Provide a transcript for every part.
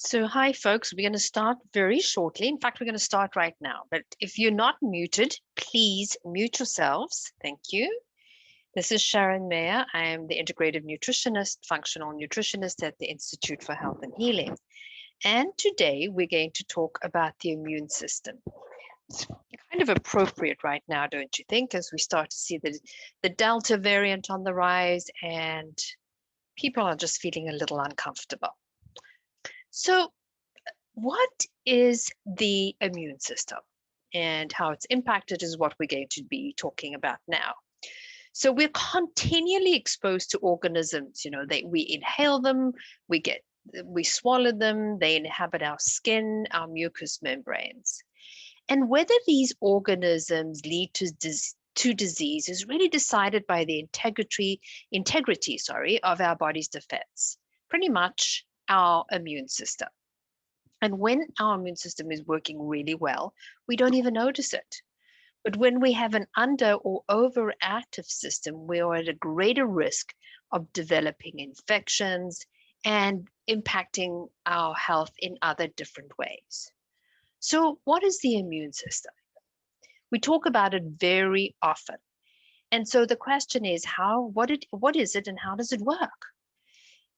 So hi, folks. We're going to start very shortly. In fact, we're going to start right now. But if you're not muted, please mute yourselves. Thank you. This is Sharon Meyer. I am the integrative nutritionist, functional nutritionist at the Institute for Health and Healing. And today we're going to talk about the immune system. It's kind of appropriate right now, don't you think, as we start to see the Delta variant on the rise and people are just feeling a little uncomfortable. So what is the immune system and how it's impacted is what we're going to be talking about now. So we're continually exposed to organisms, you know, we inhale them, we swallow them, they inhabit our skin, our mucous membranes. And whether these organisms lead to disease is really decided by the integrity of our body's defense, pretty much our immune system. And when our immune system is working really well, we don't even notice it. But when we have an under or overactive system, we are at a greater risk of developing infections and impacting our health in other different ways. So what is the immune system? We talk about it very often. And so the question is, what is it and how does it work?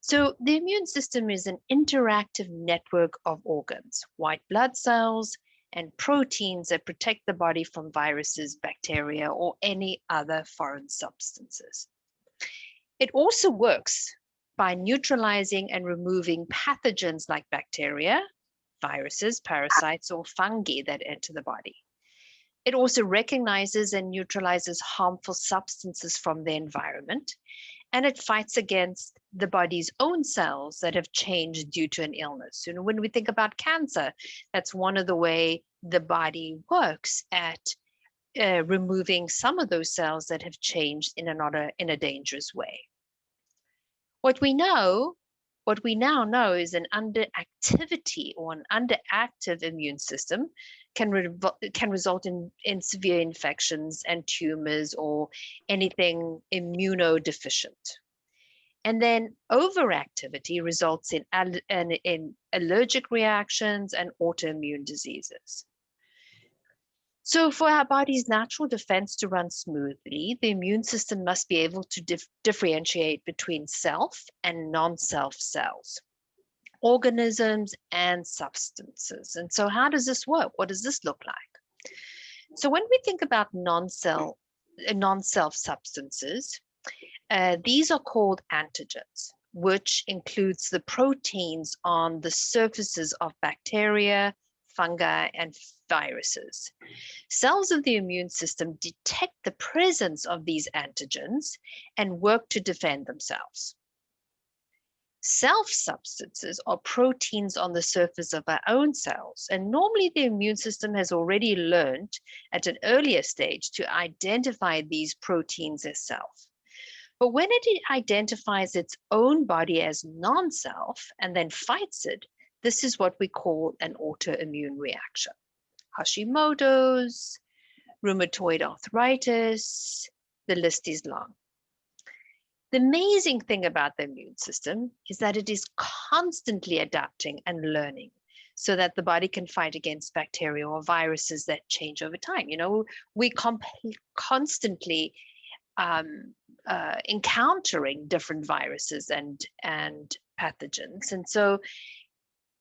So the immune system is an interactive network of organs, white blood cells, and proteins that protect the body from viruses, bacteria, or any other foreign substances. It also works by neutralizing and removing pathogens like bacteria, viruses, parasites, or fungi that enter the body. It also recognizes and neutralizes harmful substances from the environment, and it fights against the body's own cells that have changed due to an illness. You know, when we think about cancer, that's one of the way the body works at removing some of those cells that have changed in a dangerous way. What we now know is an underactivity or an underactive immune system can result in severe infections and tumors or anything immunodeficient. And then overactivity results in allergic reactions and autoimmune diseases. So for our body's natural defense to run smoothly, the immune system must be able to differentiate between self and non-self cells, organisms and substances. And so how does this work? What does this look like? So when we think about non-self substances, these are called antigens, which includes the proteins on the surfaces of bacteria, fungi, and viruses. Cells of the immune system detect the presence of these antigens and work to defend themselves. Self substances are proteins on the surface of our own cells, and normally the immune system has already learned at an earlier stage to identify these proteins as self. But when it identifies its own body as non-self and then fights it, This is what we call an autoimmune reaction. Hashimoto's, rheumatoid arthritis, the list is long. The amazing thing about the immune system is that it is constantly adapting and learning so that the body can fight against bacteria or viruses that change over time. You know, we constantly encountering different viruses and pathogens. And so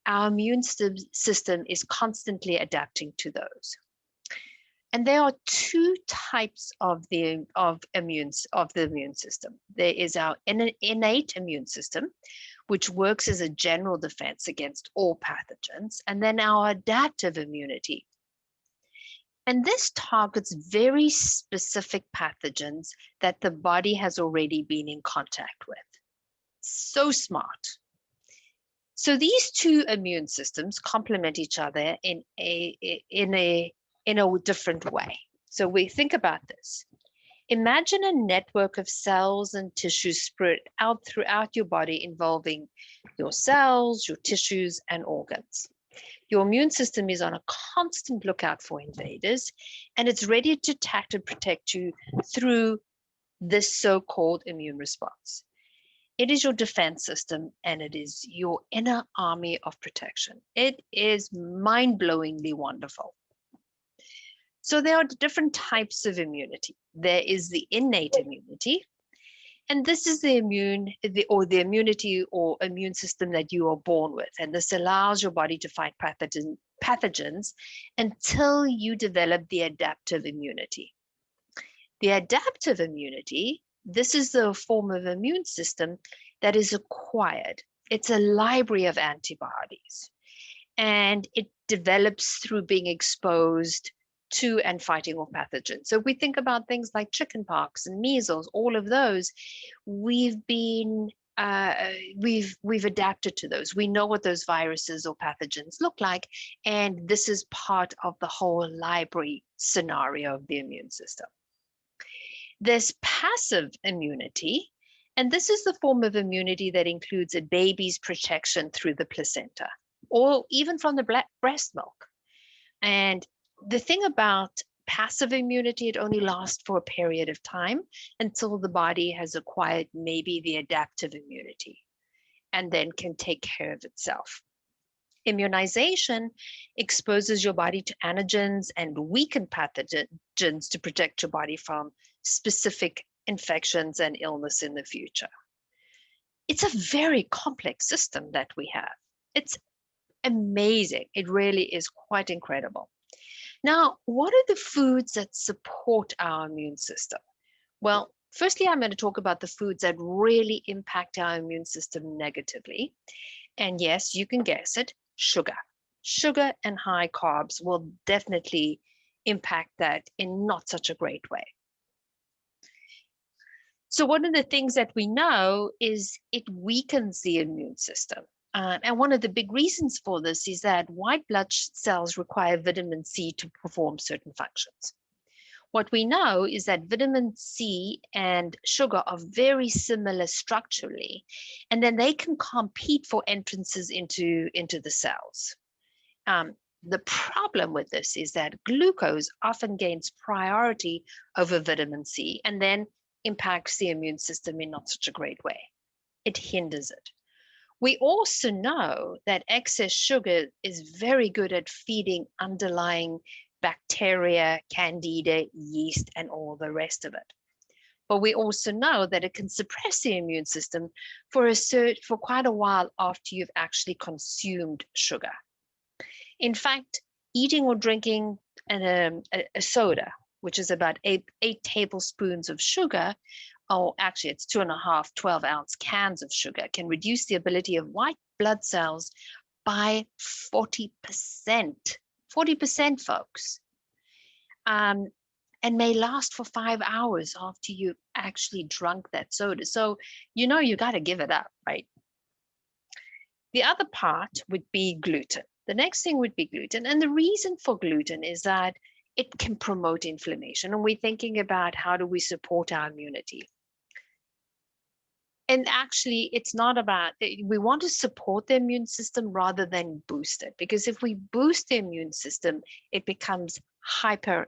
our immune system is constantly adapting to those. And there are two types of the immune system. There is our innate immune system, which works as a general defense against all pathogens, and then our adaptive immunity. And this targets very specific pathogens that the body has already been in contact with. So smart. So these two immune systems complement each other in a different way. So we think about this. Imagine a network of cells and tissues spread out throughout your body involving your cells, your tissues, and organs. Your immune system is on a constant lookout for invaders, and it's ready to attack and protect you through this so-called immune response. It is your defense system, and it is your inner army of protection. It is mind-blowingly wonderful. So there are different types of immunity. There is the innate immunity, and this is the immunity or immune system that you are born with. And this allows your body to fight pathogens until you develop the adaptive immunity. The adaptive immunity, this is the form of immune system that is acquired. It's a library of antibodies, and it develops through being exposed to and fighting off pathogens. So if we think about things like chickenpox and measles, all of those, we've adapted to those. We know what those viruses or pathogens look like, and this is part of the whole library scenario of the immune system. There's passive immunity, and this is the form of immunity that includes a baby's protection through the placenta, or even from the breast milk. And the thing about passive immunity, it only lasts for a period of time until the body has acquired maybe the adaptive immunity and then can take care of itself. Immunization exposes your body to antigens and weaken pathogens to protect your body from specific infections and illness in the future. It's a very complex system that we have. It's amazing. It really is quite incredible. Now, what are the foods that support our immune system? Well, firstly, I'm going to talk about the foods that really impact our immune system negatively. And yes, you can guess it, sugar. Sugar and high carbs will definitely impact that in not such a great way. So one of the things that we know is it weakens the immune system. And one of the big reasons for this is that white blood cells require vitamin C to perform certain functions. What we know is that vitamin C and sugar are very similar structurally, and then they can compete for entrances into the cells. The problem with this is that glucose often gains priority over vitamin C and then impacts the immune system in not such a great way. It hinders it. We also know that excess sugar is very good at feeding underlying bacteria, candida, yeast, and all the rest of it. But we also know that it can suppress the immune system for quite a while after you've actually consumed sugar. In fact, eating or drinking a soda, which is about 8 tablespoons of sugar, or actually it's 2.5 12-ounce cans of sugar, can reduce the ability of white blood cells by 40%. 40%, folks. And may last for 5 hours after you actually drunk that soda. So, you know, you got to give it up, right? The other part would be gluten. The next thing would be gluten. And the reason for gluten is that it can promote inflammation. And we're thinking about how do we support our immunity. And actually, it's not about, we want to support the immune system rather than boost it. Because if we boost the immune system, it becomes hyperactive.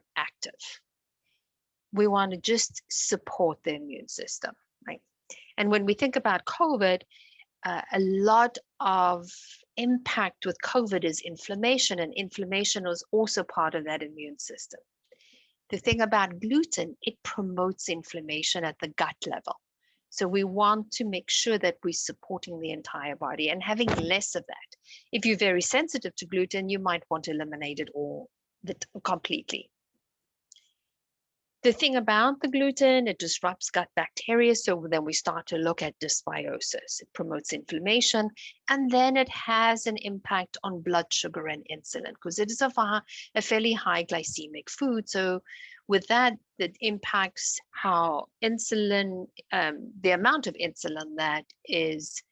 We want to just support the immune system, right? And when we think about COVID, a lot of impact with COVID is inflammation, and inflammation is also part of that immune system. The thing about gluten, it promotes inflammation at the gut level. So we want to make sure that we're supporting the entire body and having less of that. If you're very sensitive to gluten, you might want to eliminate it all completely. The thing about the gluten, it disrupts gut bacteria. So then we start to look at dysbiosis. It promotes inflammation, and then it has an impact on blood sugar and insulin because it is a fairly high glycemic food. So with that, it impacts how insulin, the amount of insulin that is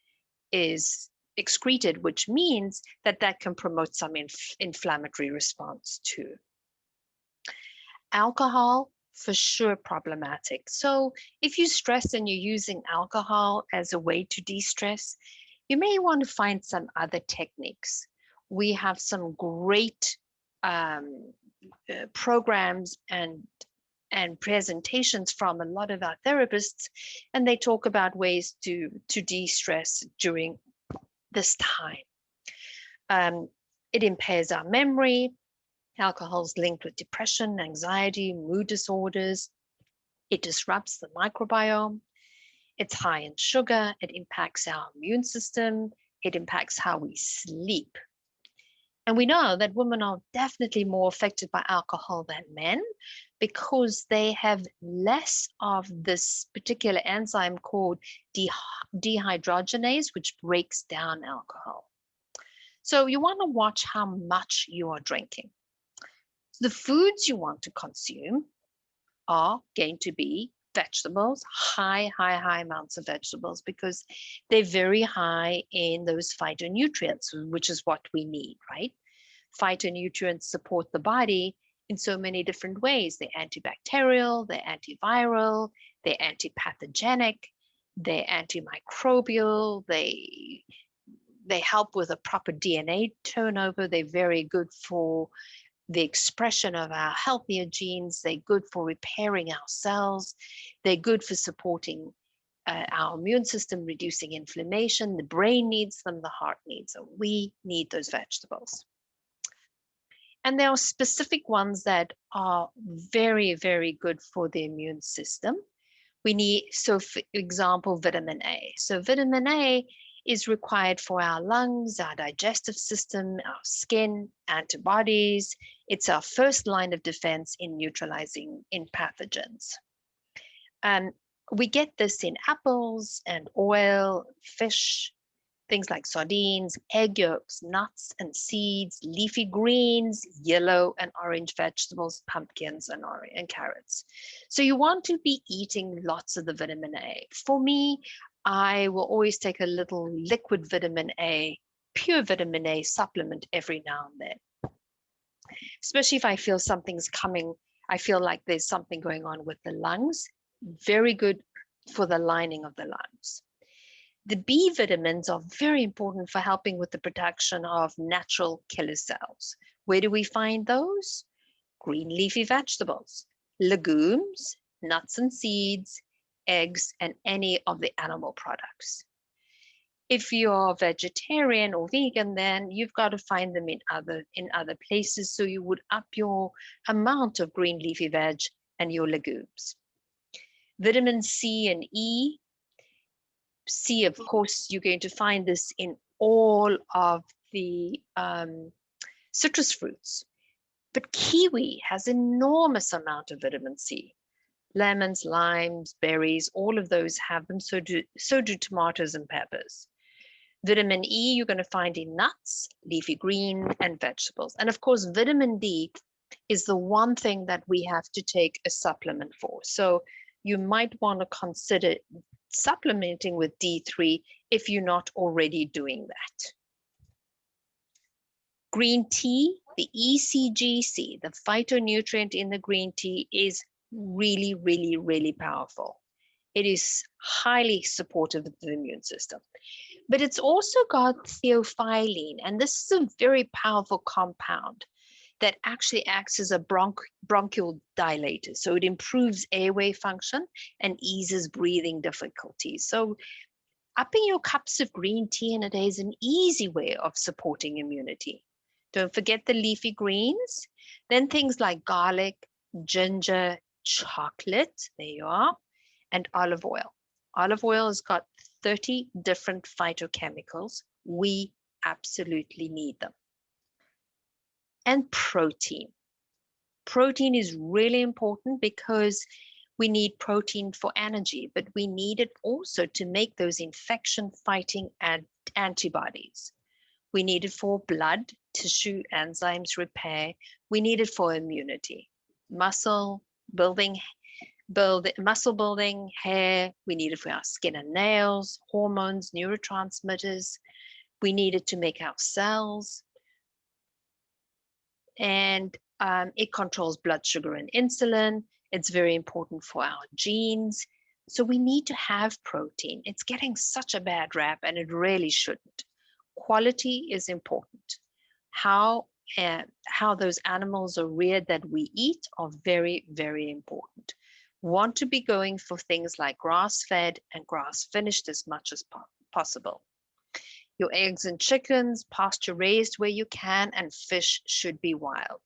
excreted, which means that can promote some inflammatory response too. Alcohol, for sure, problematic. So if you stress and you're using alcohol as a way to de-stress, you may want to find some other techniques. We have some great programs and presentations from a lot of our therapists, and they talk about ways to de-stress during this time. It impairs our memory. Alcohol is linked with depression, anxiety, mood disorders. It disrupts the microbiome. It's high in sugar. It impacts our immune system. It impacts how we sleep. And we know that women are definitely more affected by alcohol than men because they have less of this particular enzyme called dehydrogenase, which breaks down alcohol. So you want to watch how much you are drinking. The foods you want to consume are going to be vegetables, high amounts of vegetables, because they're very high in those phytonutrients, which is what we need, right? Phytonutrients support the body in so many different ways. They're antibacterial, they're antiviral, they're antipathogenic, they're antimicrobial, they help with a proper DNA turnover. They're very good for the expression of our healthier genes. They're good for repairing our cells. They're good for supporting our immune system, reducing inflammation. The brain needs them, the heart needs them. We need those vegetables. And there are specific ones that are very, very good for the immune system. We need, so for example, vitamin A. So vitamin A is required for our lungs, our digestive system, our skin, antibodies. It's our first line of defense in neutralizing in pathogens. We get this in apples and oil, fish, things like sardines, egg yolks, nuts and seeds, leafy greens, yellow and orange vegetables, pumpkins and carrots. So you want to be eating lots of the vitamin A. For me, I will always take a little liquid vitamin A, pure vitamin A supplement every now and then. Especially if I feel something's coming, I feel like there's something going on with the lungs. Very good for the lining of the lungs. The B vitamins are very important for helping with the production of natural killer cells. Where do we find those? Green leafy vegetables, legumes, nuts and seeds, eggs, and any of the animal products. If you're vegetarian or vegan, then you've got to find them in other places. So you would up your amount of green leafy veg and your legumes. Vitamin C and E. C, of course, you're going to find this in all of the citrus fruits. But kiwi has enormous amount of vitamin C. Lemons, limes, berries, all of those have them. So do tomatoes and peppers. Vitamin E, you're going to find in nuts, leafy green, and vegetables. And of course, vitamin D is the one thing that we have to take a supplement for. So you might want to consider supplementing with D3 if you're not already doing that. Green tea, the ECGC, the phytonutrient in the green tea, is really, really, really powerful. It is highly supportive of the immune system. But it's also got theophylline, and this is a very powerful compound that actually acts as a bronchial dilator. So it improves airway function and eases breathing difficulties. So upping your cups of green tea in a day is an easy way of supporting immunity. Don't forget the leafy greens. Then things like garlic, ginger, chocolate, there you are, and olive oil. Olive oil has got 30 different phytochemicals. We absolutely need them. And protein. Protein is really important because we need protein for energy, but we need it also to make those infection-fighting antibodies. We need it for blood, tissue, enzymes, repair. We need it for immunity, muscle building, hair. We need it for our skin and nails, hormones, neurotransmitters. We need it to make our cells. And it controls blood sugar and insulin. It's very important for our genes. So we need to have protein. It's getting such a bad rap, and it really shouldn't. Quality is important. How those animals are reared that we eat are very, very important. Want to be going for things like grass-fed and grass-finished as much as possible. Your eggs and chickens, pasture-raised where you can, and fish should be wild.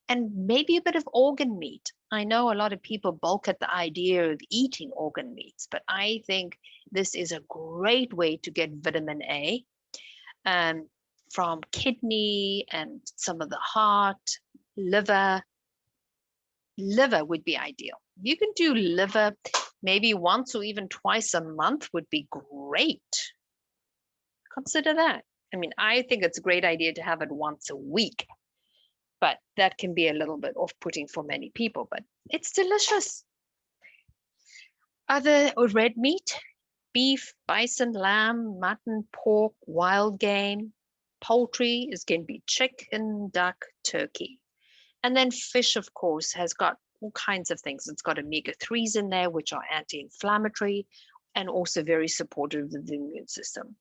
And maybe a bit of organ meat. I know a lot of people balk at the idea of eating organ meats, but I think this is a great way to get vitamin A from kidney and some of the heart, liver. Liver would be ideal. You can do liver maybe once or even twice a month would be great. Consider that. I mean, I think it's a great idea to have it once a week, but that can be a little bit off-putting for many people, but it's delicious. Other red meat, beef, bison, lamb, mutton, pork, wild game. Poultry is going to be chicken, duck, turkey. And then fish, of course, has got all kinds of things. It's got omega-3s in there, which are anti-inflammatory and also very supportive of the immune system.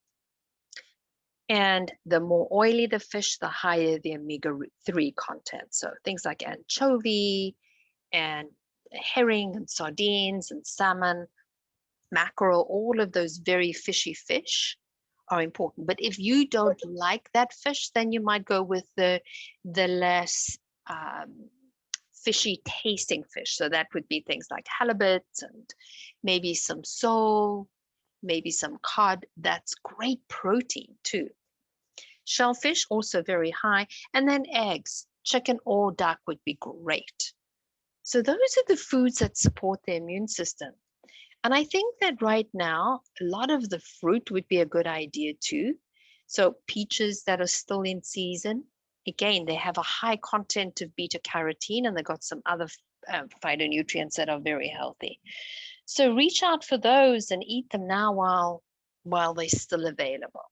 And the more oily the fish, the higher the omega-3 content. So things like anchovy and herring and sardines and salmon, mackerel, all of those very fishy fish are important. But if you don't like that fish, then you might go with the less fishy tasting fish. So that would be things like halibut and maybe some sole, maybe some cod. That's great protein too. Shellfish also very high. And then eggs, chicken or duck would be great. So those are the foods that support the immune system. And I think that right now, a lot of the fruit would be a good idea too. So peaches that are still in season, again, they have a high content of beta carotene, and they've got some other phytonutrients that are very healthy. So reach out for those and eat them now while they're still available.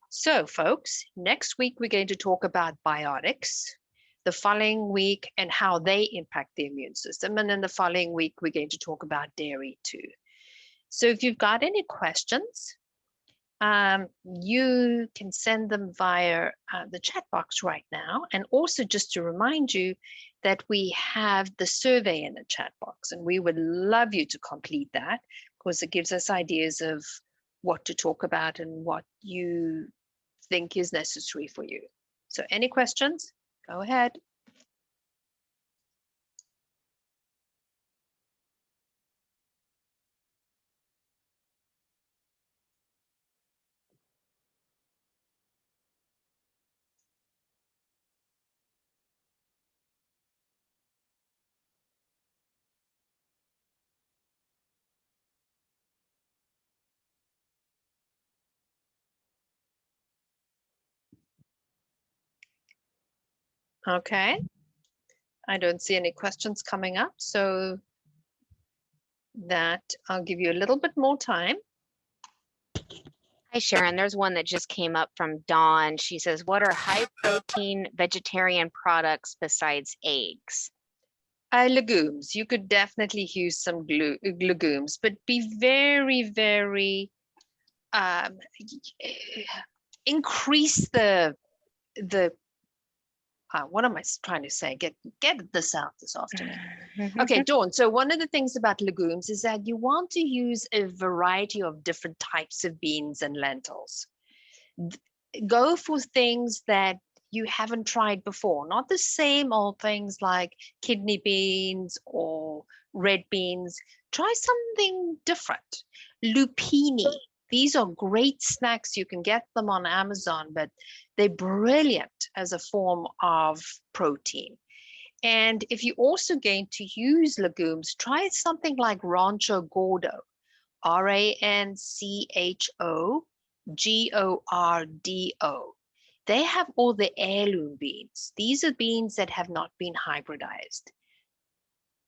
So folks, next week we're going to talk about biotics. The following week and how they impact the immune system. And then the following week, we're going to talk about dairy too. So if you've got any questions, you can send them via the chat box right now. And also just to remind you that we have the survey in the chat box, and we would love you to complete that because it gives us ideas of what to talk about and what you think is necessary for you. So any questions? Go ahead. Okay. I don't see any questions coming up, so that I'll give you a little bit more time. Hi, Sharon. There's one that just came up from Dawn. She says, what are high protein vegetarian products besides eggs? Legumes. You could definitely use some legumes, but be very, very increase the what am I trying to say? Get this out this afternoon. Okay, Dawn. So one of the things about legumes is that you want to use a variety of different types of beans and lentils. Go for things that you haven't tried before, not the same old things like kidney beans or red beans. Try something different. Lupini. These are great snacks. You can get them on Amazon, but they're brilliant as a form of protein. And if you're also going to use legumes, try something like Rancho Gordo, RANCHO GORDO. They have all the heirloom beans. These are beans that have not been hybridized.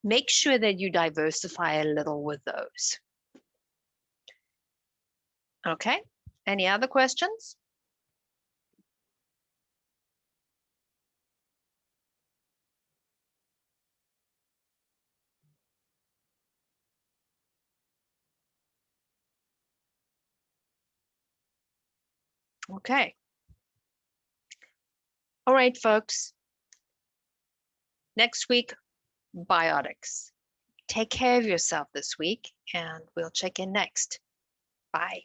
Make sure that you diversify a little with those. Okay, any other questions? Okay. All right, folks. Next week, biotics. Take care of yourself this week, and we'll check in next. Bye.